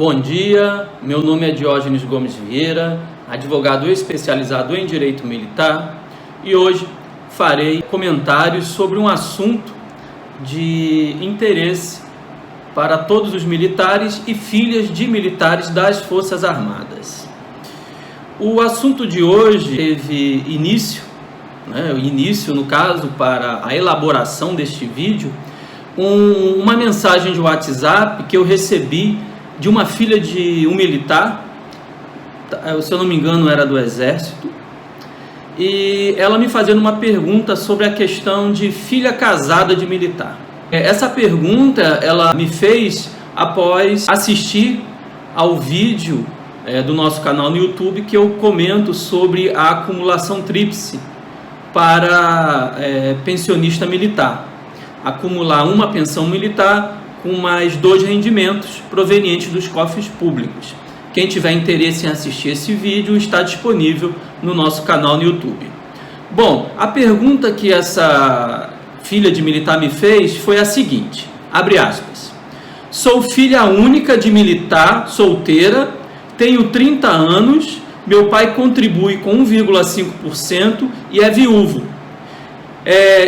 Bom dia, meu nome é Diógenes Gomes Vieira, advogado especializado em Direito Militar, e hoje farei comentários sobre um assunto de interesse para todos os militares e filhas de militares das Forças Armadas. O assunto de hoje teve início, no caso, para a elaboração deste vídeo, uma mensagem de WhatsApp que eu recebi de uma filha de um militar, se eu não me engano era do Exército, e ela me fazendo uma pergunta sobre a questão de filha casada de militar. Essa pergunta ela me fez após assistir ao vídeo do nosso canal no YouTube que eu comento sobre a acumulação tríplice para pensionista militar. Acumular uma pensão militar com mais 2 rendimentos provenientes dos cofres públicos. Quem tiver interesse em assistir esse vídeo está disponível no nosso canal no YouTube. Bom, a pergunta que essa filha de militar me fez foi a seguinte, abre aspas: sou filha única de militar, solteira, tenho 30 anos, meu pai contribui com 1,5% e é viúvo.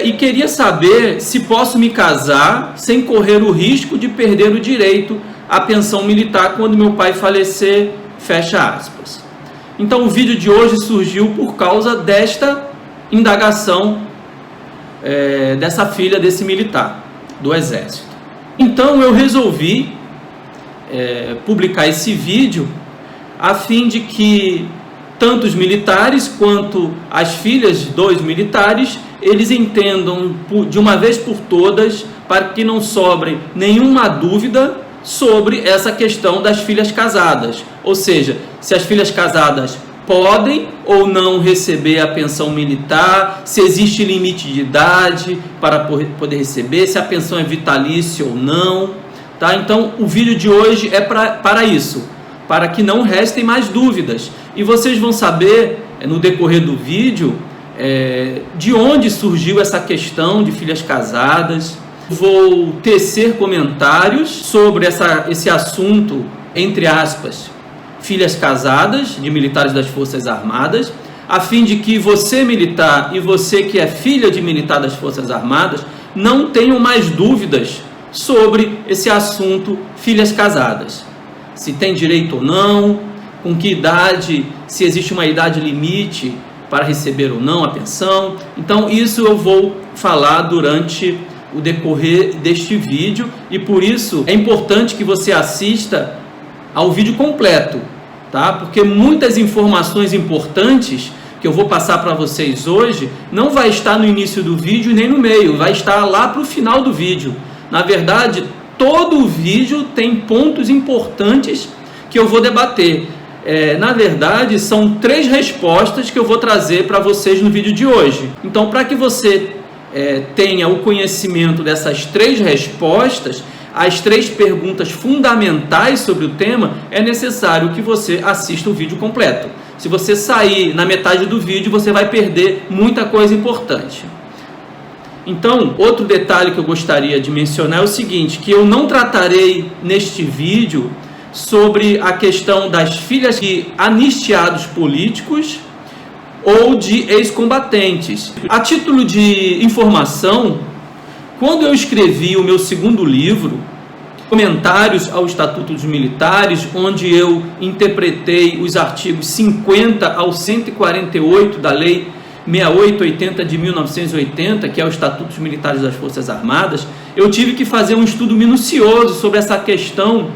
E queria saber se posso me casar sem correr o risco de perder o direito à pensão militar quando meu pai falecer, fecha aspas. Então o vídeo de hoje surgiu por causa desta indagação dessa filha desse militar do Exército. Então eu resolvi publicar esse vídeo a fim de que tanto os militares quanto as filhas dos militares eles entendam de uma vez por todas, para que não sobre nenhuma dúvida sobre essa questão das filhas casadas. Ou seja, se as filhas casadas podem ou não receber a pensão militar, se existe limite de idade para poder receber, se a pensão é vitalícia ou não. Tá? Então, o vídeo de hoje é para isso, para que não restem mais dúvidas. E vocês vão saber, no decorrer do vídeo, de onde surgiu essa questão de filhas casadas. Vou tecer comentários sobre esse assunto, entre aspas, filhas casadas de militares das Forças Armadas, a fim de que você militar e você que é filha de militar das Forças Armadas não tenham mais dúvidas sobre esse assunto filhas casadas. Se tem direito ou não, com que idade, se existe uma idade limite para receber ou não a pensão. Então isso eu vou falar durante o decorrer deste vídeo, e por isso é importante que você assista ao vídeo completo, tá? Porque muitas informações importantes que eu vou passar para vocês hoje não vai estar no início do vídeo nem no meio, vai estar lá para o final do vídeo. Na verdade, todo o vídeo tem pontos importantes que eu vou debater. Na verdade, são 3 respostas que eu vou trazer para vocês no vídeo de hoje. Então, para que você tenha o conhecimento dessas 3 respostas, as 3 perguntas fundamentais sobre o tema, é necessário que você assista o vídeo completo. Se você sair na metade do vídeo, você vai perder muita coisa importante. Então, outro detalhe que eu gostaria de mencionar é o seguinte, que eu não tratarei neste vídeo sobre a questão das filhas de anistiados políticos ou de ex-combatentes. A título de informação, quando eu escrevi o meu 2º livro, Comentários ao Estatuto dos Militares, onde eu interpretei os artigos 50 ao 148 da Lei 6880 de 1980, que é o Estatuto dos Militares das Forças Armadas, eu tive que fazer um estudo minucioso sobre essa questão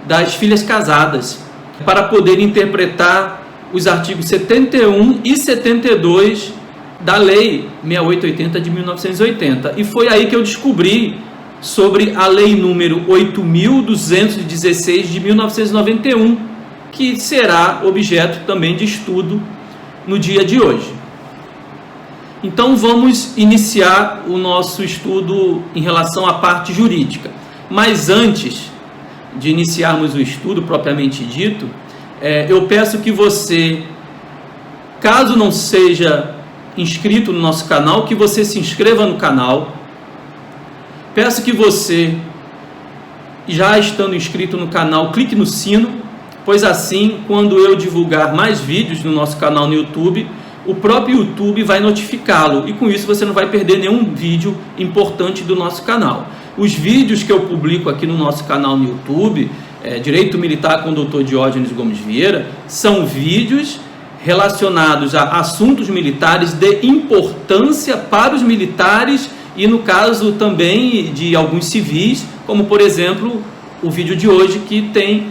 das filhas casadas, para poder interpretar os artigos 71 e 72 da Lei 6880 de 1980. E foi aí que eu descobri sobre a Lei número 8.216 de 1991, que será objeto também de estudo no dia de hoje. Então vamos iniciar o nosso estudo em relação à parte jurídica. Mas antes de iniciarmos o estudo propriamente dito, eu peço que você, caso não seja inscrito no nosso canal, que você se inscreva no canal. Peço que você já estando inscrito no canal, clique no sino, pois assim, quando eu divulgar mais vídeos no nosso canal no YouTube, o próprio YouTube vai notificá-lo, e com isso você não vai perder nenhum vídeo importante do nosso canal. Os vídeos que eu publico aqui no nosso canal no YouTube, Direito Militar com o Dr. Diógenes Gomes Vieira, são vídeos relacionados a assuntos militares de importância para os militares e, no caso, também de alguns civis, como, por exemplo, o vídeo de hoje que tem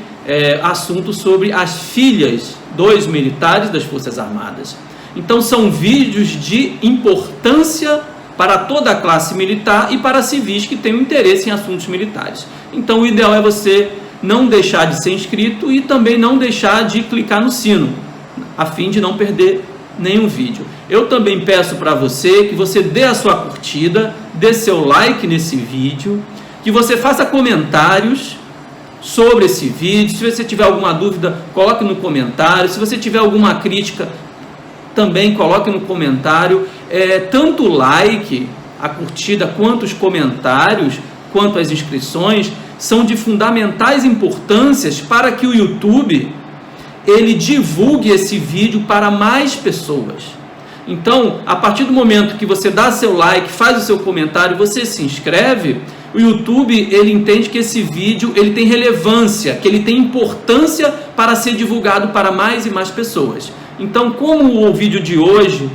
assunto sobre as filhas dos militares das Forças Armadas. Então, são vídeos de importância para toda a classe militar e para civis que tenham interesse em assuntos militares. Então, o ideal é você não deixar de ser inscrito e também não deixar de clicar no sino, a fim de não perder nenhum vídeo. Eu também peço para você que você dê a sua curtida, dê seu like nesse vídeo, que você faça comentários sobre esse vídeo. Se você tiver alguma dúvida, coloque no comentário. Se você tiver alguma crítica, também coloque no comentário. Tanto o like, a curtida, quanto os comentários, quanto as inscrições, são de fundamentais importâncias para que o YouTube ele divulgue esse vídeo para mais pessoas. Então, a partir do momento que você dá seu like, faz o seu comentário, você se inscreve, o YouTube ele entende que esse vídeo ele tem relevância, que ele tem importância para ser divulgado para mais e mais pessoas. Então, como o vídeo de hoje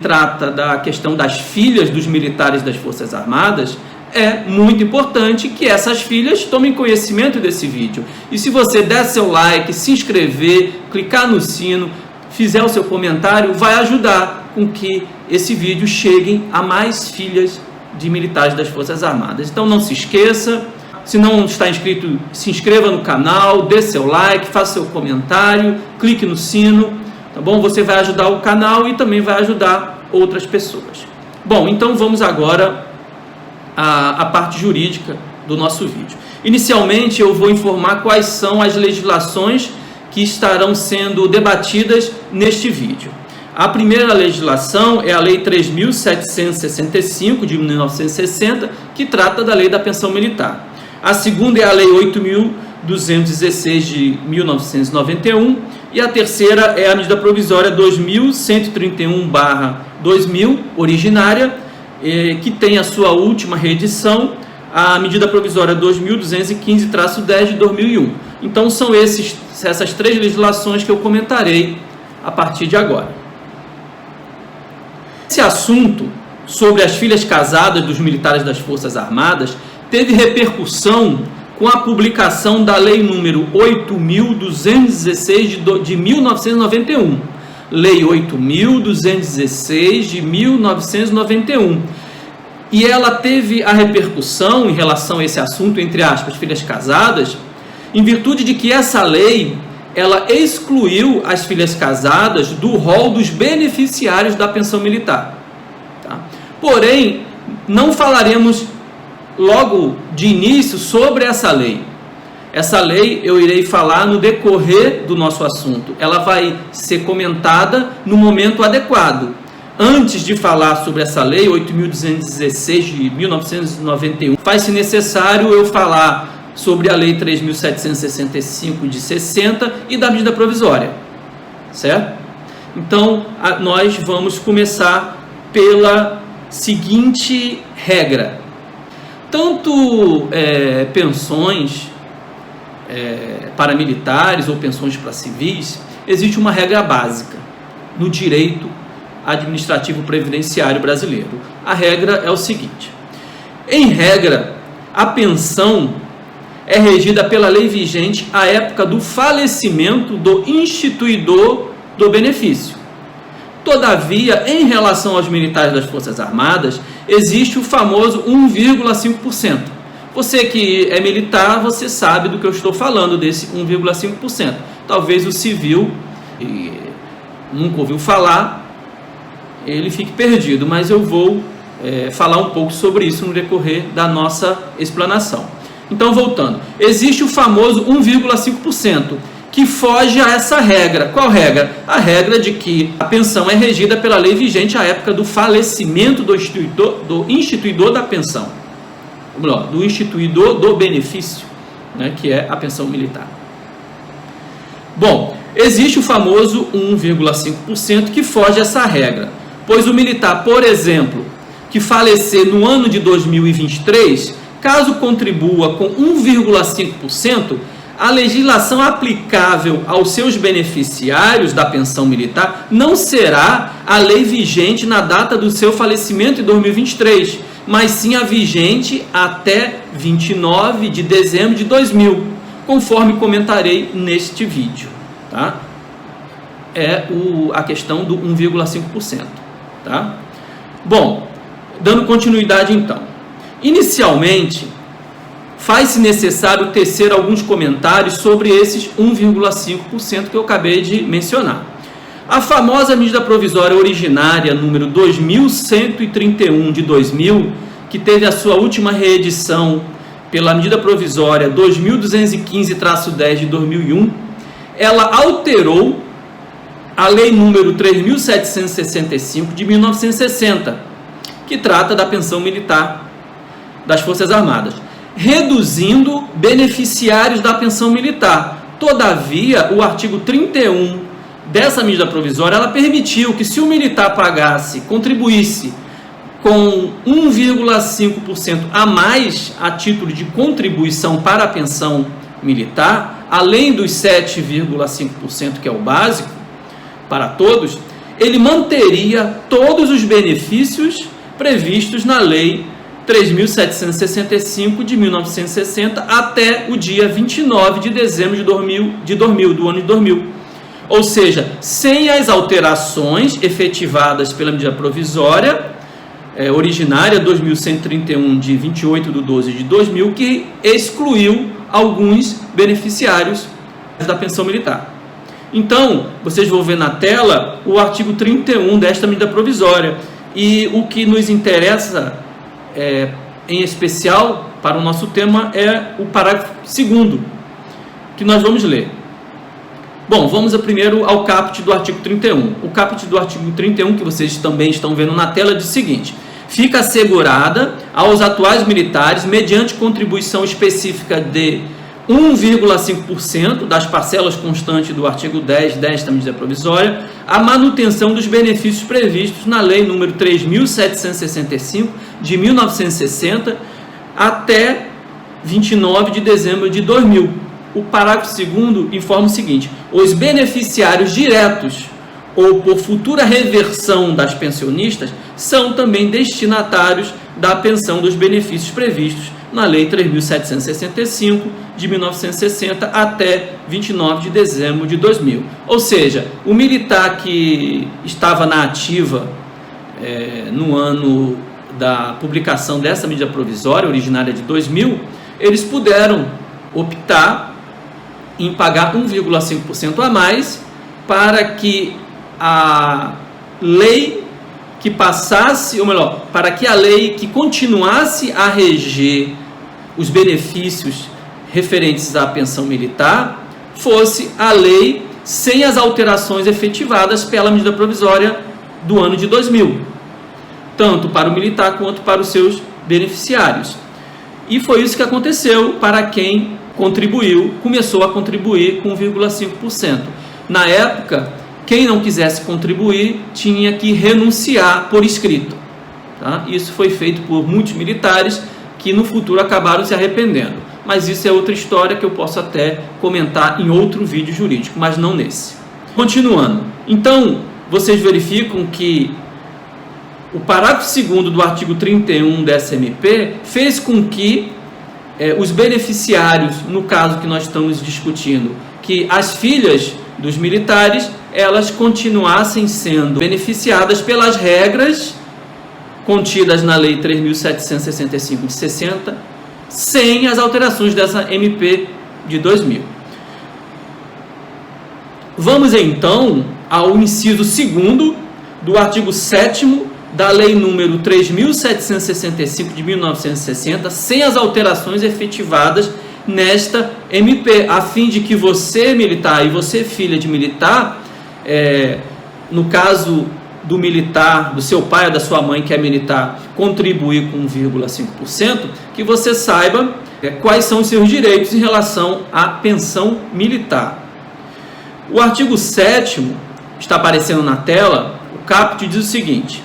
trata da questão das filhas dos militares das Forças Armadas, é muito importante que essas filhas tomem conhecimento desse vídeo. E se você der seu like, se inscrever, clicar no sino, fizer o seu comentário, vai ajudar com que esse vídeo chegue a mais filhas de militares das Forças Armadas. Então não se esqueça, se não está inscrito, se inscreva no canal, dê seu like, faça seu comentário, clique no sino, tá bom? Você vai ajudar o canal e também vai ajudar outras pessoas. Bom, então vamos agora à parte jurídica do nosso vídeo. Inicialmente eu vou informar quais são as legislações que estarão sendo debatidas neste vídeo. A primeira legislação é a Lei 3.765 de 1960, que trata da Lei da Pensão Militar. A segunda é a Lei 8.216 de 1991 e a terceira é a medida provisória 2131/2000, originária, que tem a sua última reedição, a medida provisória 2215-10 de 2001. Então são essas três legislações que eu comentarei a partir de agora. Esse assunto sobre as filhas casadas dos militares das Forças Armadas teve repercussão com a publicação da Lei número 8.216 de 1991. Lei 8.216 de 1991. E ela teve a repercussão em relação a esse assunto, entre aspas, filhas casadas, em virtude de que essa lei ela excluiu as filhas casadas do rol dos beneficiários da pensão militar. Tá? Porém, não falaremos logo de início sobre essa lei. Essa lei eu irei falar no decorrer do nosso assunto. Ela vai ser comentada no momento adequado. Antes de falar sobre essa lei 8.216 de 1991, faz-se necessário eu falar sobre a Lei 3.765 de 60 e da medida provisória, certo? Então, nós vamos começar pela seguinte regra. Tanto pensões para militares ou pensões para civis, existe uma regra básica no direito administrativo previdenciário brasileiro. A regra é o seguinte: em regra, a pensão é regida pela lei vigente à época do falecimento do instituidor do benefício. Todavia, em relação aos militares das Forças Armadas, existe o famoso 1,5%. Você que é militar, você sabe do que eu estou falando, desse 1,5%. Talvez o civil, que nunca ouviu falar, ele fique perdido, mas eu vou falar um pouco sobre isso no decorrer da nossa explanação. Então, voltando, existe o famoso 1,5%, que foge a essa regra. Qual regra? A regra de que a pensão é regida pela lei vigente à época do falecimento do instituidor da pensão. Do instituidor do benefício. né, que é a pensão militar. Bom, existe o famoso 1,5% que foge essa regra, pois o militar, por exemplo, que falecer no ano de 2023, caso contribua com 1,5%, a legislação aplicável aos seus beneficiários da pensão militar não será a lei vigente na data do seu falecimento em 2023, mas sim a vigente até 29 de dezembro de 2000, conforme comentarei neste vídeo. Tá? É a questão do 1,5%. Tá? Bom, dando continuidade então. Inicialmente, faz-se necessário tecer alguns comentários sobre esses 1,5% que eu acabei de mencionar. A famosa medida provisória originária número 2131 de 2000, que teve a sua última reedição pela medida provisória 2215-10 de 2001, ela alterou a lei número 3765 de 1960, que trata da pensão militar das Forças Armadas, reduzindo beneficiários da pensão militar. Todavia, o artigo 31 dessa medida provisória, ela permitiu que, se o militar contribuísse com 1,5% a mais a título de contribuição para a pensão militar, além dos 7,5% que é o básico para todos, ele manteria todos os benefícios previstos na lei 3.765 de 1960 até o dia 29 de dezembro do ano de 2000. Ou seja, sem as alterações efetivadas pela medida provisória originária 2131 de 28 de 12 de 2000, que excluiu alguns beneficiários da pensão militar. Então, vocês vão ver na tela o artigo 31 desta medida provisória. E o que nos interessa, em especial para o nosso tema, é o parágrafo 2º, que nós vamos ler. Bom, vamos primeiro ao caput do artigo 31. O caput do artigo 31, que vocês também estão vendo na tela, diz o seguinte: fica assegurada aos atuais militares, mediante contribuição específica de 1,5% das parcelas constantes do artigo 10 desta medida provisória, a manutenção dos benefícios previstos na lei número 3.765 de 1960 até 29 de dezembro de 2000. O parágrafo 2º informa o seguinte: os beneficiários diretos ou por futura reversão das pensionistas são também destinatários da pensão dos benefícios previstos na lei 3.765 de 1960 até 29 de dezembro de 2000. Ou seja, o militar que estava na ativa no ano da publicação dessa medida provisória originária de 2000, eles puderam optar em pagar 1,5% a mais para que a lei que passasse, ou melhor, para que a lei que continuasse a reger os benefícios referentes à pensão militar fosse a lei sem as alterações efetivadas pela medida provisória do ano de 2000, tanto para o militar quanto para os seus beneficiários. E foi isso que aconteceu para quem começou a contribuir com 1,5%. Na época, quem não quisesse contribuir tinha que renunciar por escrito. Tá? Isso foi feito por muitos militares que no futuro acabaram se arrependendo. Mas isso é outra história que eu posso até comentar em outro vídeo jurídico, mas não nesse. Continuando. Então, vocês verificam que o parágrafo 2º do artigo 31 dessa MP fez com que os beneficiários, no caso que nós estamos discutindo, que as filhas dos militares, elas continuassem sendo beneficiadas pelas regras contidas na lei 3.765 de 60, sem as alterações dessa MP de 2000. Vamos então ao inciso 2º do artigo 7º da lei número 3.765 de 1960, sem as alterações efetivadas nesta MP, a fim de que você, militar, e você, filha de militar, no caso do militar, do seu pai ou da sua mãe que é militar, contribuir com 1,5%, que você saiba quais são os seus direitos em relação à pensão militar. O artigo 7º, está aparecendo na tela, o caput diz o seguinte: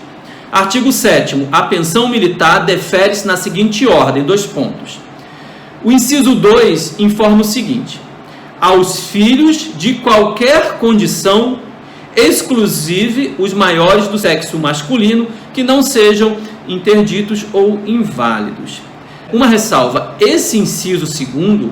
artigo 7º, a pensão militar defere-se na seguinte ordem, 2 pontos. O inciso 2 informa o seguinte: aos filhos de qualquer condição, exclusive os maiores do sexo masculino, que não sejam interditos ou inválidos. Uma ressalva, esse inciso 2º,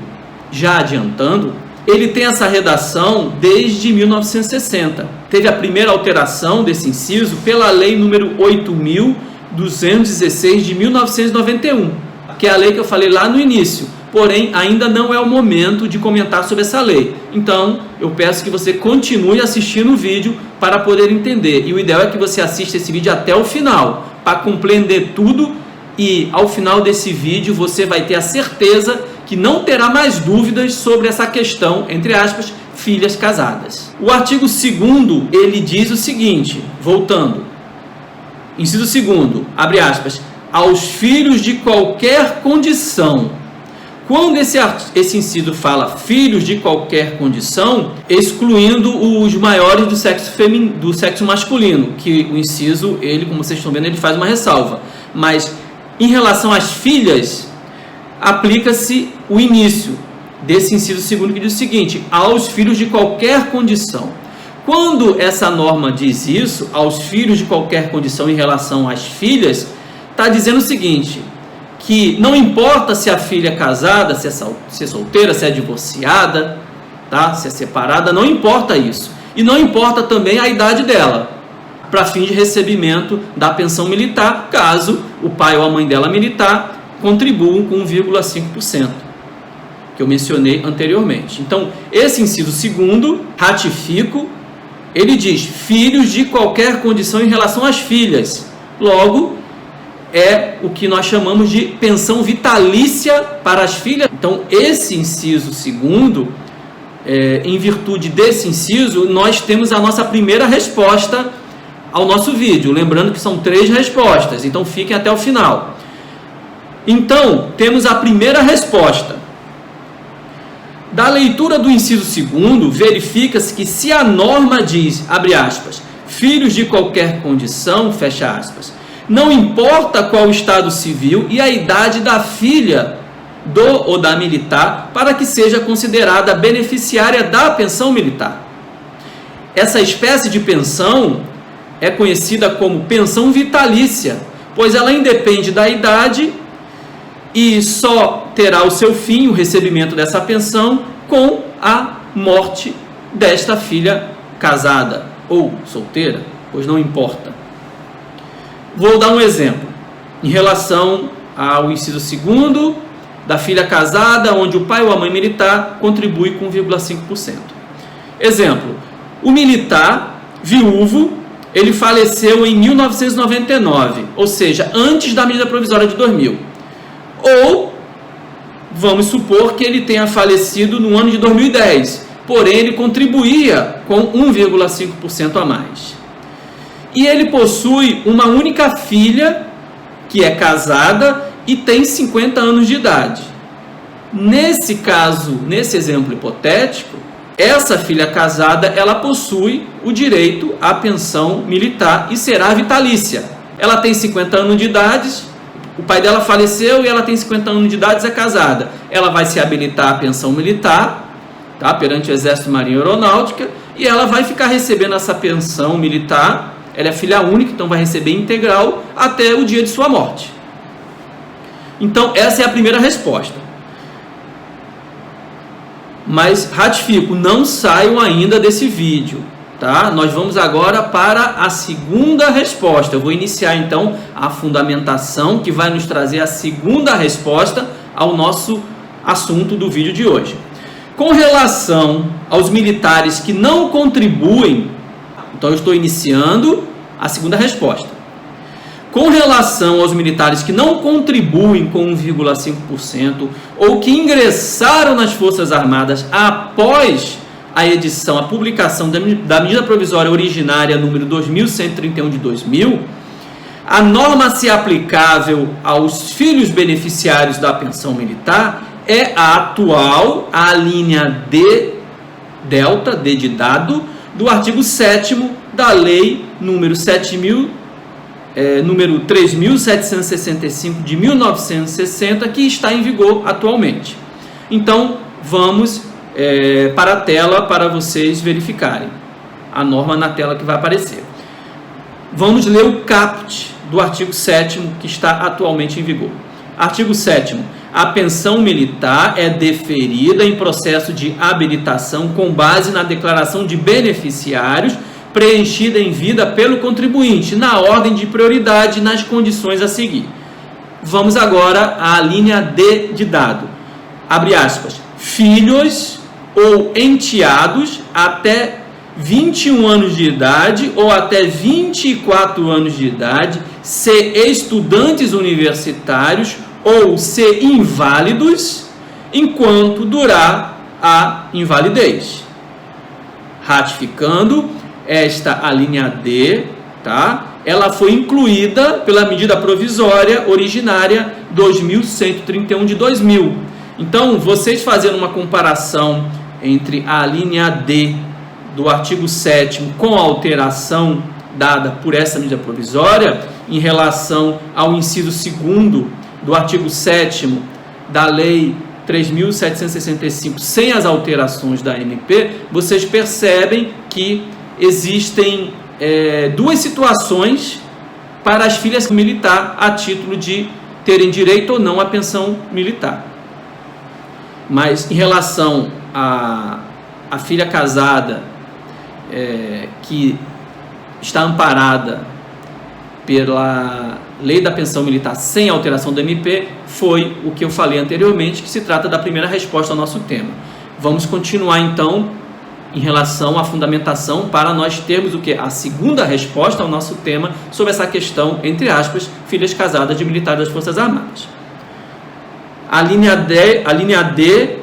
já adiantando, ele tem essa redação desde 1960. Teve a primeira alteração desse inciso pela lei número 8.216 de 1991, que é a lei que eu falei lá no início. Porém, ainda não é o momento de comentar sobre essa lei. Então, eu peço que você continue assistindo o vídeo para poder entender. E o ideal é que você assista esse vídeo até o final, para compreender tudo. E ao final desse vídeo, você vai ter a certeza que não terá mais dúvidas sobre essa questão, entre aspas, filhas casadas. O artigo 2º, ele diz o seguinte, voltando. Inciso 2º, abre aspas, aos filhos de qualquer condição. Quando esse inciso fala filhos de qualquer condição, excluindo os maiores do sexo masculino, que o inciso, ele, como vocês estão vendo, ele faz uma ressalva. Mas em relação às filhas, aplica-se o início desse inciso 2º, que diz o seguinte: aos filhos de qualquer condição. Quando essa norma diz isso, aos filhos de qualquer condição em relação às filhas, está dizendo o seguinte: que não importa se a filha é casada, se é solteira, se é divorciada, tá? Se é separada, não importa isso. E não importa também a idade dela, para fim de recebimento da pensão militar, caso o pai ou a mãe dela militar contribuam com 1,5%, que eu mencionei anteriormente. Então, esse inciso 2º, ratifico, ele diz filhos de qualquer condição em relação às filhas. Logo, é o que nós chamamos de pensão vitalícia para as filhas. Então, esse inciso 2º, em virtude desse inciso, nós temos a nossa primeira resposta ao nosso vídeo. Lembrando que são 3 respostas, então fiquem até o final. Então, temos a primeira resposta. Da leitura do inciso 2º, verifica-se que se a norma diz, abre aspas, filhos de qualquer condição, fecha aspas, não importa qual o estado civil e a idade da filha do ou da militar para que seja considerada beneficiária da pensão militar. Essa espécie de pensão é conhecida como pensão vitalícia, pois ela independe da idade e só terá o seu fim, o recebimento dessa pensão, com a morte desta filha casada ou solteira, pois não importa. Vou dar um exemplo em relação ao inciso 2º da filha casada, onde o pai ou a mãe militar contribui com 1,5%. Exemplo, o militar viúvo, ele faleceu em 1999, ou seja, antes da medida provisória de 2000. Ou, vamos supor que ele tenha falecido no ano de 2010, porém ele contribuía com 1,5% a mais. E ele possui uma única filha, que é casada e tem 50 anos de idade. Nesse caso, nesse exemplo hipotético, essa filha casada, ela possui o direito à pensão militar e será vitalícia. Ela tem 50 anos de idade, o pai dela faleceu e ela tem 50 anos de idade e é casada. Ela vai se habilitar à pensão militar, tá, perante o Exército, Marinha e Aeronáutica, e ela vai ficar recebendo essa pensão militar. Ela é filha única, então vai receber integral até o dia de sua morte. Então, essa é a primeira resposta. Mas, ratifico, não saiam ainda desse vídeo, tá? Nós vamos agora para a segunda resposta. Eu vou iniciar, então, a fundamentação, que vai nos trazer a segunda resposta ao nosso assunto do vídeo de hoje. Com relação aos militares que não contribuem, então eu estou iniciando a segunda resposta. Com relação aos militares que não contribuem com 1,5% ou que ingressaram nas Forças Armadas após a edição, a publicação da medida provisória originária número 2131 de 2000, a norma se aplicável aos filhos beneficiários da pensão militar é a atual, a linha D, delta, D de dado, do artigo 7º da Lei número 3.765 de 1960, que está em vigor atualmente. Então, vamos para a tela para vocês verificarem a norma na tela que vai aparecer. Vamos ler o caput do artigo 7º que está atualmente em vigor. Artigo 7º. A pensão militar é deferida em processo de habilitação com base na declaração de beneficiários preenchida em vida pelo contribuinte, na ordem de prioridade nas condições a seguir. Vamos agora à linha D de dado. Abre aspas. Filhos ou enteados até 21 anos de idade ou até 24 anos de idade, ser estudantes universitários ou ser inválidos enquanto durar a invalidez. Ratificando, a linha D, tá? Ela foi incluída pela medida provisória originária 2131 de 2000. Então, vocês fazendo uma comparação entre a linha D do artigo 7º com a alteração dada por essa medida provisória em relação ao inciso 2º do artigo 7º da Lei 3.765 sem as alterações da MP, vocês percebem que existem duas situações para as filhas militar a título de terem direito ou não à pensão militar. Mas em relação à filha casada que está amparada pela Lei da Pensão Militar sem alteração do MP, foi o que eu falei anteriormente, que se trata da primeira resposta ao nosso tema. Vamos continuar então em relação à fundamentação para nós termos o que? A segunda resposta ao nosso tema sobre essa questão, entre aspas, filhas casadas de militares das Forças Armadas. A linha D,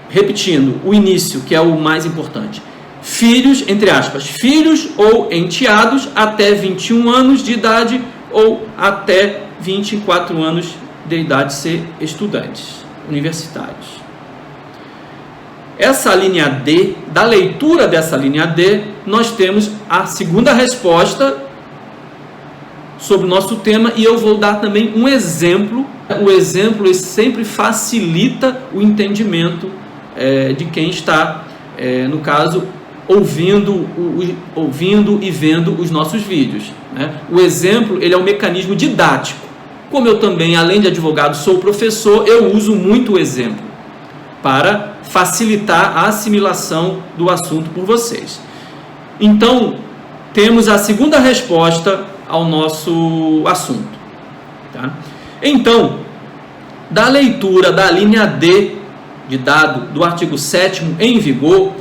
repetindo, o início, que é o mais importante. Filhos, entre aspas, filhos ou enteados até 21 anos de idade ou até 24 anos de idade ser estudantes universitários. Essa linha D, da leitura dessa linha D, nós temos a segunda resposta sobre o nosso tema e eu vou dar também um exemplo. O exemplo sempre facilita o entendimento de quem está, no caso, ouvindo e vendo os nossos vídeos, né? O exemplo, ele é um mecanismo didático. Como eu também, além de advogado, sou professor, eu uso muito o exemplo para facilitar a assimilação do assunto por vocês. Então, temos a segunda resposta ao nosso assunto, tá? Então, da leitura da linha D de dado do artigo 7º em vigor,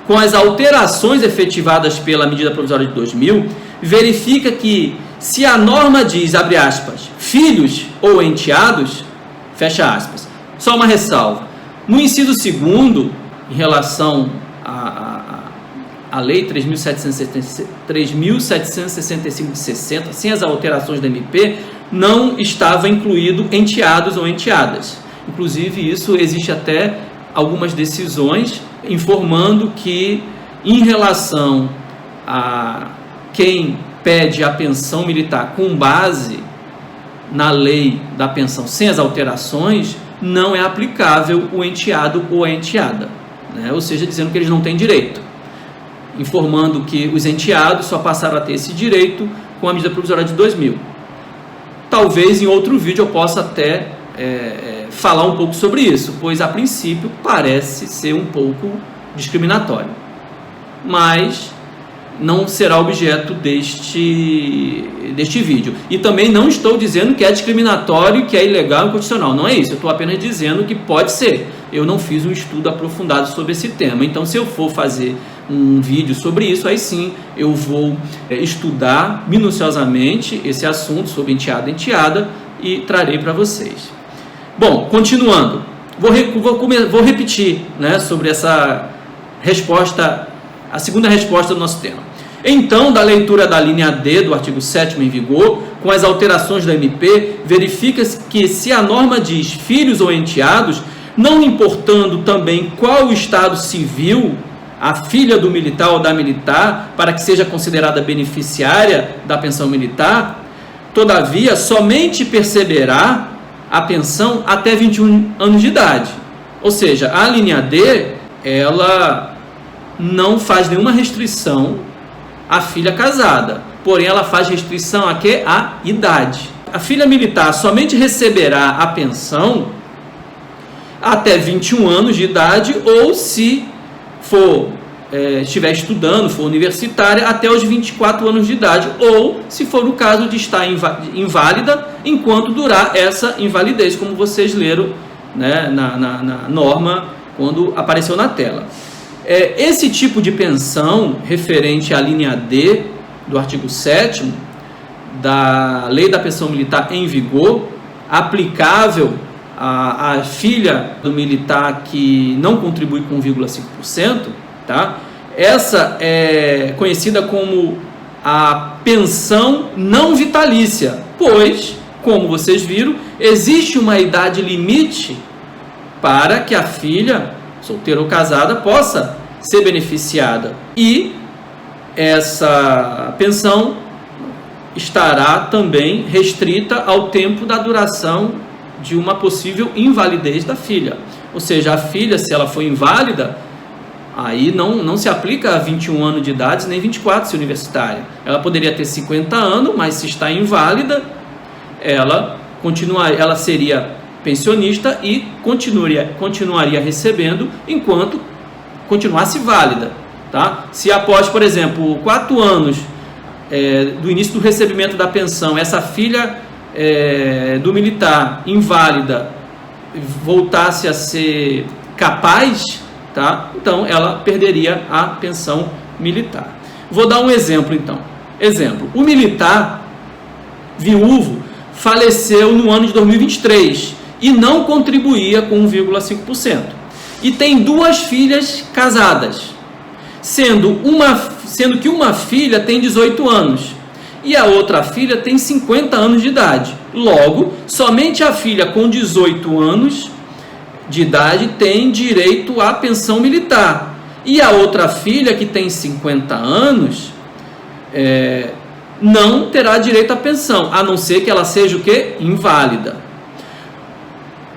com as alterações efetivadas pela medida provisória de 2000, verifica que se a norma diz, abre aspas, filhos ou enteados, fecha aspas, só uma ressalva. No inciso 2º, em relação à Lei 3.765 de 60, sem as alterações da MP, não estava incluído enteados ou enteadas. Inclusive, isso existe até algumas decisões informando que, em relação a quem pede a pensão militar com base na lei da pensão sem as alterações, não é aplicável o enteado ou a enteada, né? Ou seja, dizendo que eles não têm direito, informando que os enteados só passaram a ter esse direito com a medida provisória de 2000. Talvez em outro vídeo eu possa até falar um pouco sobre isso, pois a princípio parece ser um pouco discriminatório, mas não será objeto deste vídeo. E também não estou dizendo que é discriminatório, que é ilegal e inconstitucional, não é isso, eu estou apenas dizendo que pode ser. Eu não fiz um estudo aprofundado sobre esse tema, então se eu for fazer um vídeo sobre isso, aí sim eu vou estudar minuciosamente esse assunto sobre enteado e enteada e trarei para vocês. Bom, continuando, vou repetir, né, sobre essa resposta, a segunda resposta do nosso tema. Então, da leitura da linha D do artigo 7º em vigor, com as alterações da MP, verifica-se que se a norma diz filhos ou enteados, não importando também qual o estado civil a filha do militar ou da militar, para que seja considerada beneficiária da pensão militar, todavia, somente perceberá a pensão até 21 anos de idade. Ou seja, a linha D, ela não faz nenhuma restrição à filha casada, porém ela faz restrição a quê? À idade. A filha militar somente receberá a pensão até 21 anos de idade, ou se estiver estudando, for universitária, até os 24 anos de idade, ou se for o caso de estar inválida enquanto durar essa invalidez, como vocês leram, né, na norma quando apareceu na tela. Esse tipo de pensão referente à linha D do artigo 7º da Lei da Pensão Militar em vigor, aplicável à filha do militar que não contribui com 1,5%, tá? Essa é conhecida como a pensão não vitalícia, pois, como vocês viram, existe uma idade limite para que a filha, solteira ou casada, possa ser beneficiada. E essa pensão estará também restrita ao tempo da duração de uma possível invalidez da filha. Ou seja, a filha, se ela for inválida, aí não se aplica a 21 anos de idade, nem 24 se universitária. Ela poderia ter 50 anos, mas se está inválida, ela seria pensionista e continuaria recebendo enquanto continuasse válida. Tá? Se após, por exemplo, 4 anos do início do recebimento da pensão, essa filha do militar inválida voltasse a ser capaz, tá? Então ela perderia a pensão militar. Vou dar um exemplo então. Exemplo: o militar viúvo faleceu no ano de 2023 e não contribuía com 1,5%. E tem 2 filhas casadas, sendo que uma filha tem 18 anos e a outra filha tem 50 anos de idade. Logo, somente a filha com 18 anos de idade tem direito à pensão militar. E a outra filha, que tem 50 anos, não terá direito à pensão, a não ser que ela seja o quê? Inválida.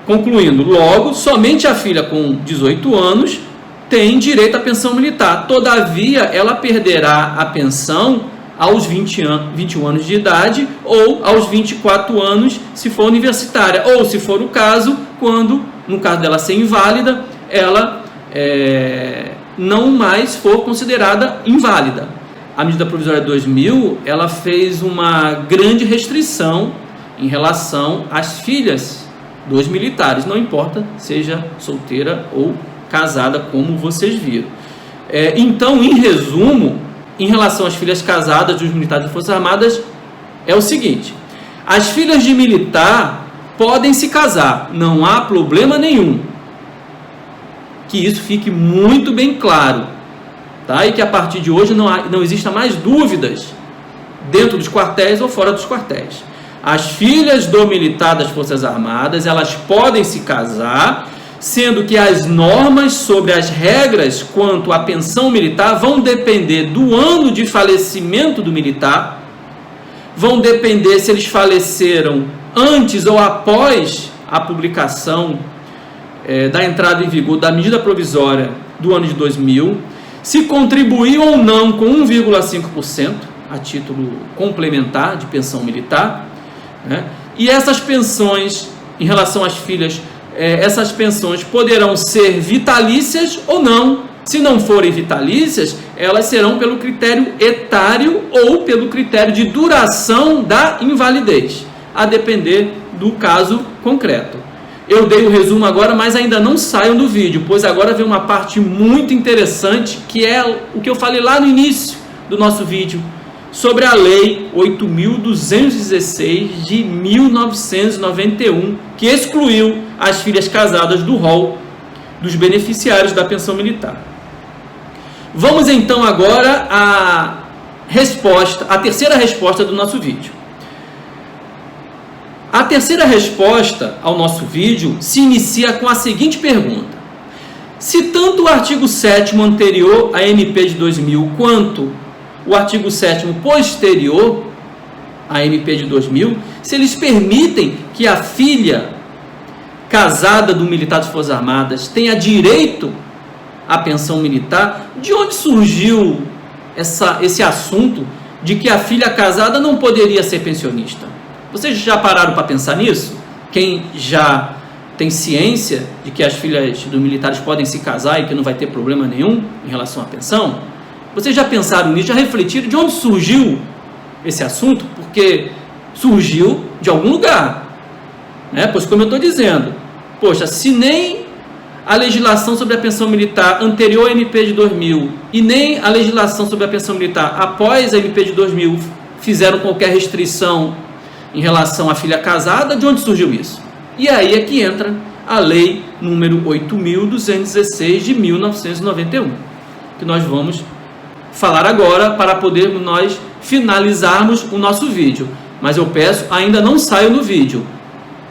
Concluindo, logo, somente a filha com 18 anos tem direito à pensão militar. Todavia, ela perderá a pensão aos 21 anos de idade ou aos 24 anos se for universitária, ou se for o caso, quando, no caso dela ser inválida, ela não mais for considerada inválida. A medida provisória 2000, ela fez uma grande restrição em relação às filhas dos militares, não importa seja solteira ou casada, como vocês viram. Então, em resumo, em relação às filhas casadas dos militares das Forças Armadas, é o seguinte: as filhas de militar podem se casar, não há problema nenhum. Que isso fique muito bem claro, tá? E que a partir de hoje não exista mais dúvidas dentro dos quartéis ou fora dos quartéis. As filhas do militar das Forças Armadas, elas podem se casar, sendo que as normas sobre as regras quanto à pensão militar vão depender do ano de falecimento do militar, vão depender se eles faleceram antes ou após a publicação da entrada em vigor da medida provisória do ano de 2000, se contribuiu ou não com 1,5% a título complementar de pensão militar, né? E essas pensões, em relação às filhas, essas pensões poderão ser vitalícias ou não. Se não forem vitalícias, elas serão pelo critério etário ou pelo critério de duração da invalidez, a depender do caso concreto. Eu dei o resumo agora, mas ainda não saiam do vídeo, pois agora vem uma parte muito interessante, que é o que eu falei lá no início do nosso vídeo, sobre a Lei 8.216 de 1991, que excluiu as filhas casadas do rol dos beneficiários da pensão militar. Vamos então agora à terceira resposta do nosso vídeo. A terceira resposta ao nosso vídeo se inicia com a seguinte pergunta: se tanto o artigo 7º anterior à MP de 2000 quanto o artigo 7º posterior à MP de 2000, se eles permitem que a filha casada do militar das Forças Armadas tenha direito à pensão militar, de onde surgiu esse assunto de que a filha casada não poderia ser pensionista? Vocês já pararam para pensar nisso? Quem já tem ciência de que as filhas dos militares podem se casar e que não vai ter problema nenhum em relação à pensão? Vocês já pensaram nisso? Já refletiram de onde surgiu esse assunto? Porque surgiu de algum lugar, né? Pois, como eu estou dizendo, poxa, se nem a legislação sobre a pensão militar anterior à MP de 2000 e nem a legislação sobre a pensão militar após a MP de 2000 fizeram qualquer restrição em relação à filha casada, de onde surgiu isso? E aí é que entra a lei número 8.216 de 1991, que nós vamos falar agora para poder nós finalizarmos o nosso vídeo. Mas eu peço, ainda não saio no vídeo,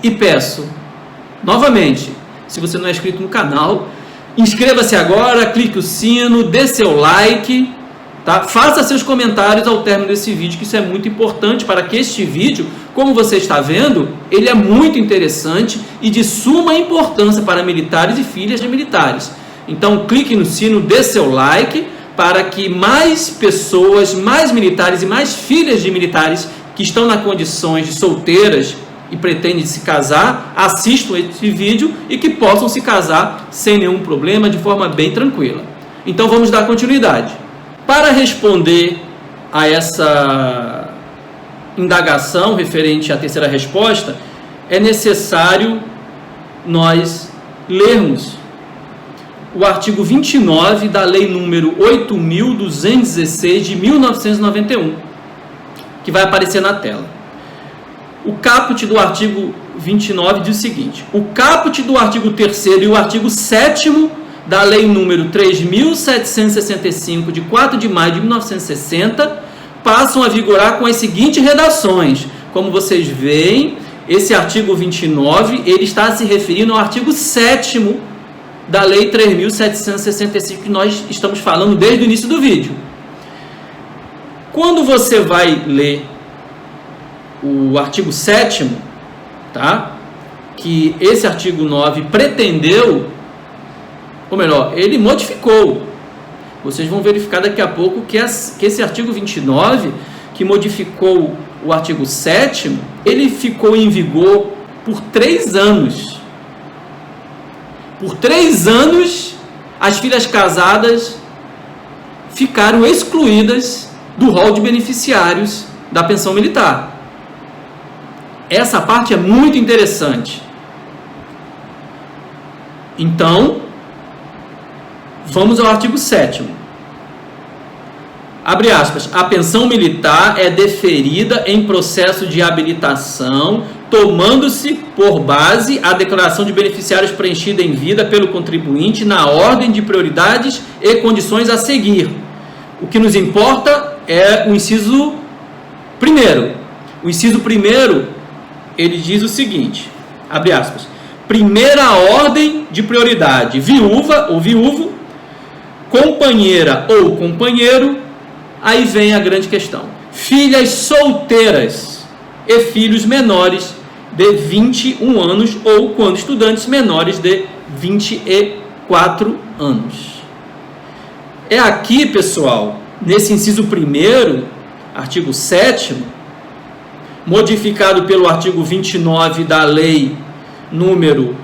e peço novamente, se você não é inscrito no canal, inscreva-se agora, clique o sino, dê seu like, tá? Faça seus comentários ao término desse vídeo, que isso é muito importante para que este vídeo, como você está vendo, ele é muito interessante e de suma importância para militares e filhas de militares. Então clique no sino, dê seu like, para que mais pessoas, mais militares e mais filhas de militares que estão nas condições de solteiras e pretendem se casar, assistam esse vídeo e que possam se casar sem nenhum problema, de forma bem tranquila. Então vamos dar continuidade. Para responder a essa indagação referente à terceira resposta, é necessário nós lermos o artigo 29 da Lei número 8.216 de 1991, que vai aparecer na tela. O caput do artigo 29 diz o seguinte: o caput do artigo 3º e o artigo 7º da Lei número 3.765 de 4 de maio de 1960 passam a vigorar com as seguintes redações. Como vocês veem, esse artigo 29, ele está se referindo ao artigo 7º da Lei 3.765, que nós estamos falando desde o início do vídeo. Quando você vai ler o artigo 7º, tá? Que esse artigo 9 pretendeu, ou melhor, ele modificou. Vocês vão verificar daqui a pouco que esse artigo 29, que modificou o artigo 7º, ele ficou em vigor por 3 anos. Por 3 anos, as filhas casadas ficaram excluídas do rol de beneficiários da pensão militar. Essa parte é muito interessante. Então, vamos ao artigo 7º. Abre aspas. A pensão militar é deferida em processo de habilitação, tomando-se por base a declaração de beneficiários preenchida em vida pelo contribuinte na ordem de prioridades e condições a seguir. O que nos importa é o inciso primeiro. O inciso primeiro, ele diz o seguinte, abre aspas, primeira ordem de prioridade, viúva ou viúvo, companheira ou companheiro, aí vem a grande questão, filhas solteiras e filhos menores de 21 anos ou quando estudantes menores de 24 anos. É aqui, pessoal, nesse inciso primeiro, artigo 7º, modificado pelo artigo 29 da Lei número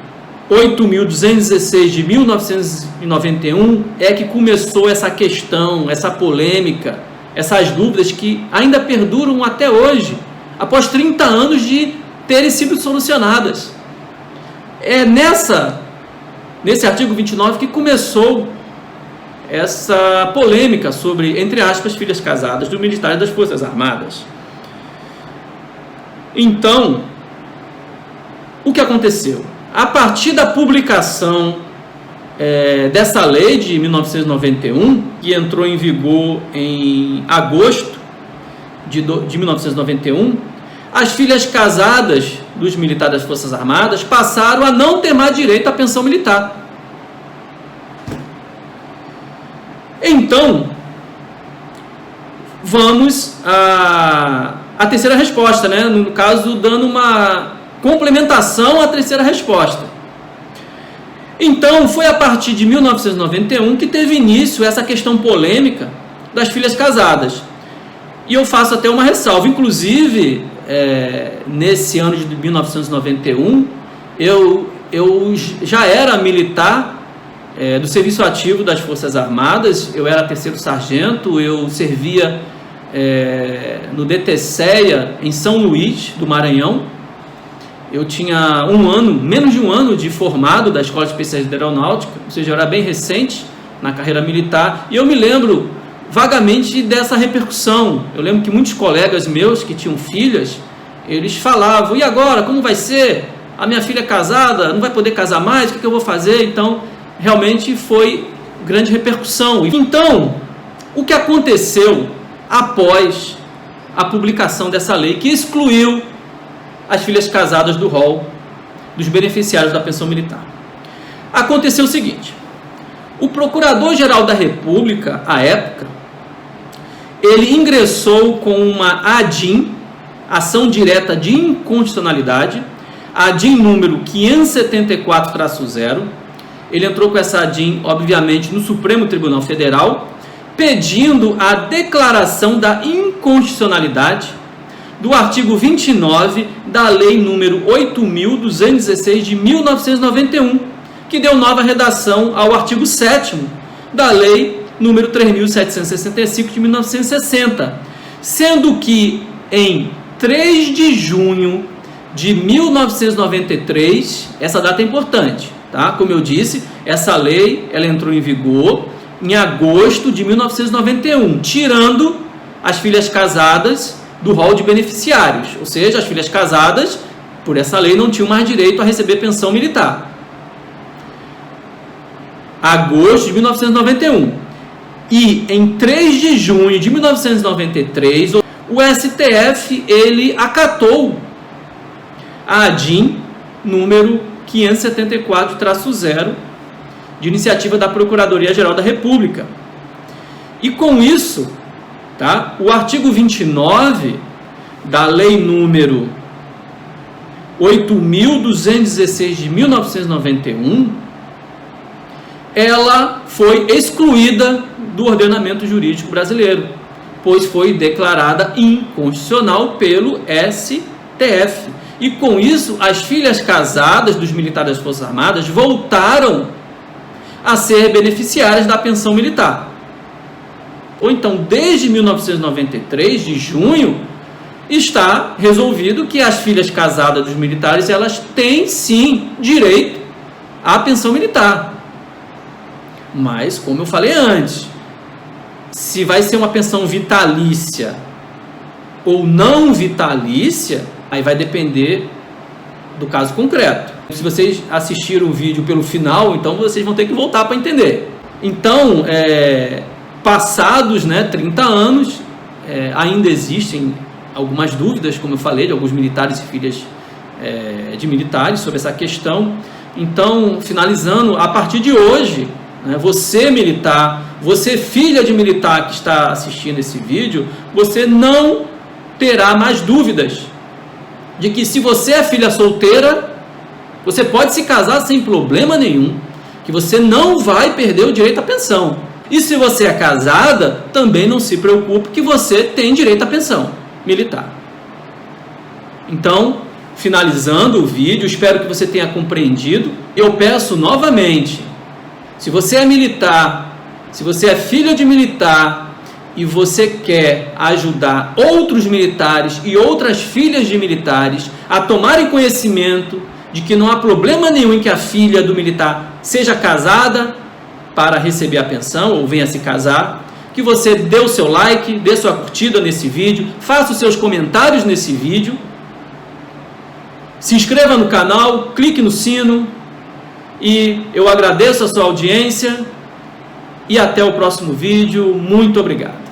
8.216 de 1991, é que começou essa questão, essa polêmica, essas dúvidas que ainda perduram até hoje, após 30 anos de terem sido solucionadas. É nesse artigo 29 que começou essa polêmica sobre, entre aspas, filhas casadas dos militares das Forças Armadas. Então, o que aconteceu? A partir da publicação dessa lei de 1991, que entrou em vigor em agosto de 1991, as filhas casadas dos militares das Forças Armadas passaram a não ter mais direito à pensão militar. Então, vamos à terceira resposta, né? No caso, dando uma complementação à terceira resposta. Então, foi a partir de 1991 que teve início essa questão polêmica das filhas casadas. E eu faço até uma ressalva. Inclusive, nesse ano de 1991, eu já era militar do serviço ativo das Forças Armadas. Eu era terceiro sargento, eu servia no DTCEA em São Luís do Maranhão. Eu tinha menos de um ano de formado da Escola Especial de Aeronáutica, ou seja, eu era bem recente na carreira militar, e eu me lembro vagamente dessa repercussão. Eu lembro que muitos colegas meus que tinham filhas, eles falavam: e agora, como vai ser? A minha filha é casada, não vai poder casar mais, o que eu vou fazer? Então, realmente foi grande repercussão. Então, o que aconteceu após a publicação dessa lei que excluiu as filhas casadas do rol dos beneficiários da pensão militar? Aconteceu o seguinte: o Procurador-Geral da República, à época, ele ingressou com uma ADIM, Ação Direta de Inconstitucionalidade, ADIM número 574-0. Ele entrou com essa ADIM, obviamente, no Supremo Tribunal Federal, pedindo a declaração da inconstitucionalidade do artigo 29 da Lei número 8.216 de 1991, que deu nova redação ao artigo 7º da Lei número 3.765 de 1960, sendo que em 3 de junho de 1993, essa data é importante, tá? Como eu disse, essa lei ela entrou em vigor em agosto de 1991, tirando as filhas casadas do rol de beneficiários, ou seja, as filhas casadas, por essa lei, não tinham mais direito a receber pensão militar. Agosto de 1991. E em 3 de junho de 1993, o STF ele acatou a ADIM número 574-0 de iniciativa da Procuradoria-Geral da República. E com isso, tá, o artigo 29 da Lei número 8.216 de 1991, ela foi excluída do ordenamento jurídico brasileiro, pois foi declarada inconstitucional pelo STF. E com isso, as filhas casadas dos militares das Forças Armadas voltaram a ser beneficiárias da pensão militar. Ou então, desde 1993, de junho, está resolvido que as filhas casadas dos militares, elas têm sim direito à pensão militar. Mas, como eu falei antes, se vai ser uma pensão vitalícia ou não vitalícia, aí vai depender do caso concreto. Se vocês assistiram o vídeo pelo final, então vocês vão ter que voltar para entender. Então, passados 30 anos, ainda existem algumas dúvidas, como eu falei, de alguns militares e filhas de militares sobre essa questão. Então, finalizando, a partir de hoje, você militar, você filha de militar que está assistindo esse vídeo, você não terá mais dúvidas de que, se você é filha solteira, você pode se casar sem problema nenhum, que você não vai perder o direito à pensão. E se você é casada, também não se preocupe, que você tem direito à pensão militar. Então, finalizando o vídeo, espero que você tenha compreendido. Eu peço novamente, se você é militar, se você é filho de militar e você quer ajudar outros militares e outras filhas de militares a tomarem conhecimento de que não há problema nenhum em que a filha do militar seja casada para receber a pensão ou venha se casar, que você dê o seu like, dê sua curtida nesse vídeo, faça os seus comentários nesse vídeo, se inscreva no canal, clique no sino, e eu agradeço a sua audiência e até o próximo vídeo. Muito obrigado.